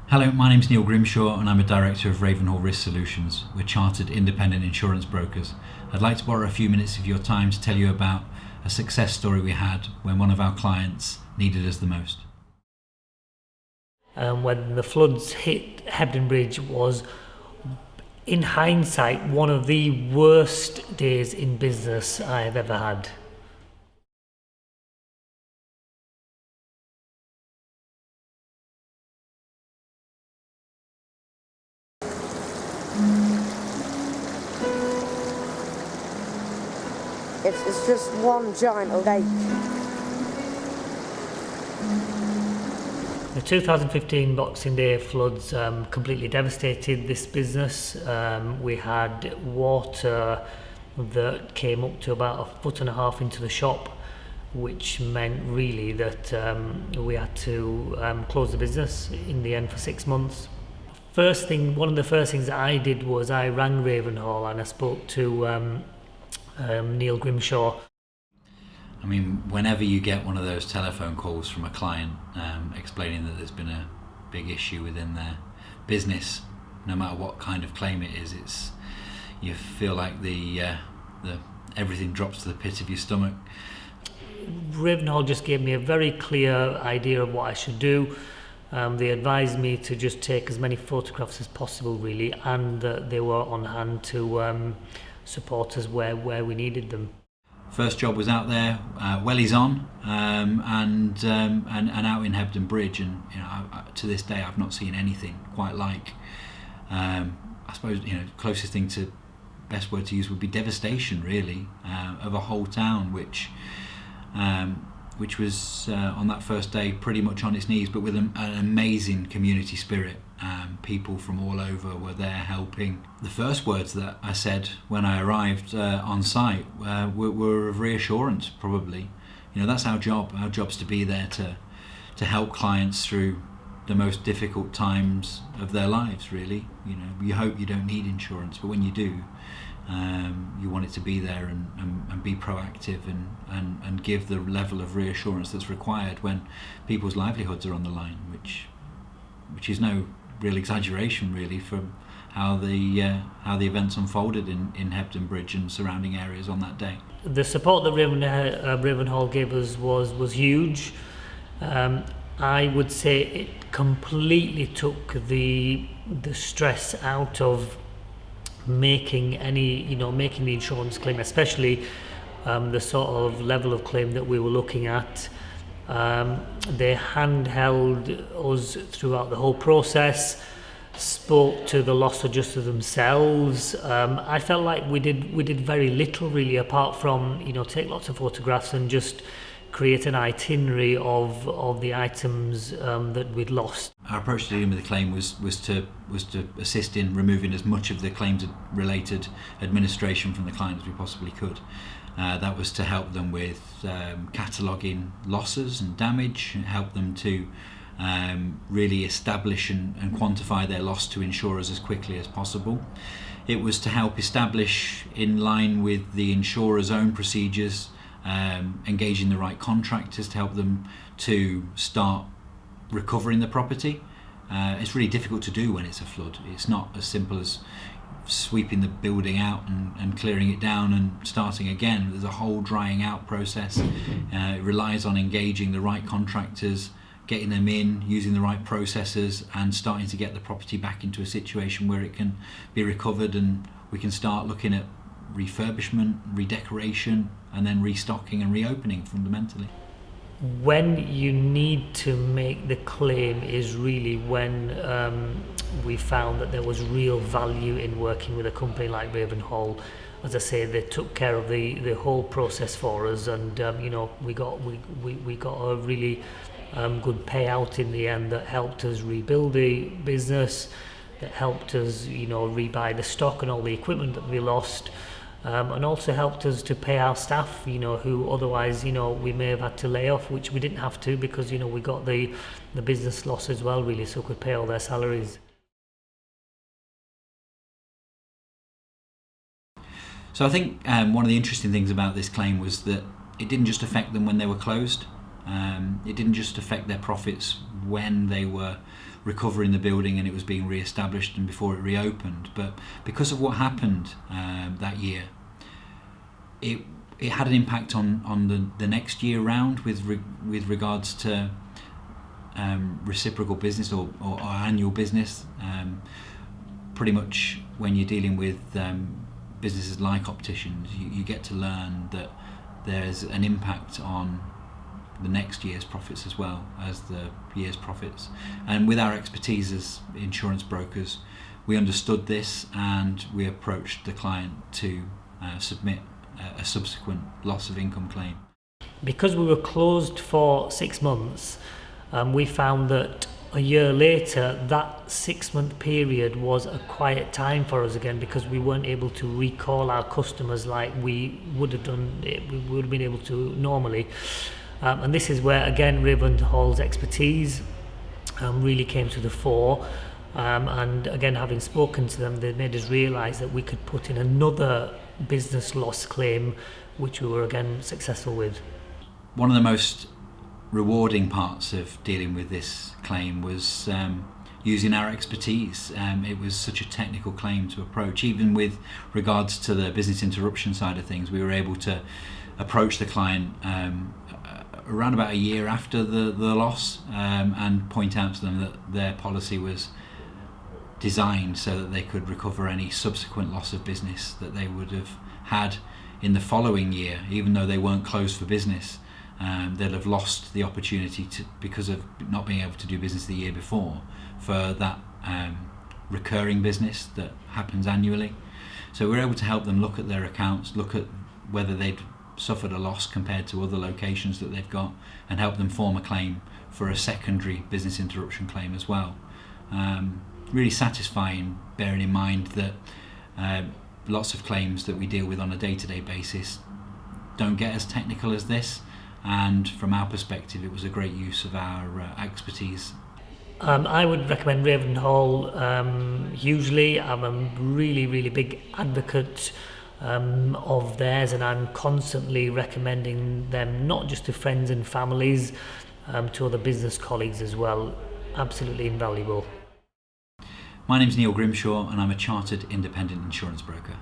Hello, my name's Neil Grimshaw and I'm a director of Ravenhall Risk Solutions. We're chartered independent insurance brokers. I'd like to borrow a few minutes of your time to tell you about a success story we had when one of our clients needed us the most. When the floods hit Hebden Bridge was, in hindsight, one of the worst days in business I have ever had. It's just one giant lake. The 2015 Boxing Day floods completely devastated this business. We had water that came up to about 1.5 foot into the shop, which meant really that we had to close the business in the end for 6 months. One of the first things that I did was I rang Ravenhall and I spoke to Neil Grimshaw. I mean, whenever you get one of those telephone calls from a client explaining that there's been a big issue within their business, no matter what kind of claim it is, you feel like the everything drops to the pit of your stomach. Ravenhall just gave me a very clear idea of what I should do. They advised me to just take as many photographs as possible, really, and they were on hand to support us where we needed them. First job was out there, wellies on, and out in Hebden Bridge, and to this day I've not seen anything quite like. I suppose closest thing to best word to use would be devastation, really, of a whole town which was on that first day pretty much on its knees, but with an amazing community spirit. People from all over were there helping. The first words that I said when I arrived on site were of reassurance, probably. That's our job. Our job's to be there to help clients through the most difficult times of their lives, really. You hope you don't need insurance, but when you do, you want it to be there and be proactive and give the level of reassurance that's required when people's livelihoods are on the line, which is no real exaggeration, really, from how the events unfolded in Hebden Bridge and surrounding areas on that day. The support that Ravenhall gave us was huge. I would say it completely took the stress out of making the insurance claim, especially the sort of level of claim that we were looking at. They handheld us throughout the whole process, spoke to the loss adjuster themselves. I felt like we did very little, really, apart from take lots of photographs and just create an itinerary of the items that we'd lost. Our approach to dealing with the claim was to assist in removing as much of the claims related administration from the client as we possibly could. That was to help them with cataloguing losses and damage, help them to really establish and quantify their loss to insurers as quickly as possible. It was to help establish, in line with the insurer's own procedures, engaging the right contractors to help them to start recovering the property. It's really difficult to do when it's a flood. It's not as simple as sweeping the building out and clearing it down and starting again. There's a whole drying out process. It relies on engaging the right contractors, getting them in, using the right processes, and starting to get the property back into a situation where it can be recovered and we can start looking at refurbishment, redecoration, and then restocking and reopening fundamentally. When you need to make the claim is really when we found that there was real value in working with a company like Ravenhall. As I say, they took care of the whole process for us, and we got a really good payout in the end that helped us rebuild the business, that helped us rebuy the stock and all the equipment that we lost. And also helped us to pay our staff, who otherwise, we may have had to lay off, which we didn't have to because, we got the business loss as well, really, so we could pay all their salaries. So I think one of the interesting things about this claim was that it didn't just affect them when they were closed. It didn't just affect their profits when they were recovering the building and it was being re-established and before it reopened. But because of what happened that year, it had an impact on the next year round with regards to reciprocal business or annual business. Pretty much when you're dealing with businesses like Opticians, you get to learn that there's an impact on the next year's profits as well as the year's profits. And with our expertise as insurance brokers, we understood this and we approached the client to submit a subsequent loss of income claim. Because we were closed for 6 months, we found that a year later, that 6-month period was a quiet time for us again, because we weren't able to recall our customers like we would have been able to normally. And this is where, again, Ravenhall's expertise really came to the fore. And again, having spoken to them, they made us realise that we could put in another business loss claim, which we were again successful with. One of the most rewarding parts of dealing with this claim was using our expertise. It was such a technical claim to approach. Even with regards to the business interruption side of things, we were able to approach the client around about a year after the loss and point out to them that their policy was designed so that they could recover any subsequent loss of business that they would have had in the following year. Even though they weren't closed for business, they'll have lost the opportunity because of not being able to do business the year before for that recurring business that happens annually. So we're able to help them look at their accounts, look at whether they'd suffered a loss compared to other locations that they've got, and help them form a claim for a secondary business interruption claim as well. Really satisfying, bearing in mind that lots of claims that we deal with on a day-to-day basis don't get as technical as this, and from our perspective it was a great use of our expertise. I would recommend Ravenhall hugely. I'm a really big advocate of theirs, and I'm constantly recommending them, not just to friends and families, to other business colleagues as well. Absolutely invaluable. My name's Neil Grimshaw and I'm a chartered independent insurance broker.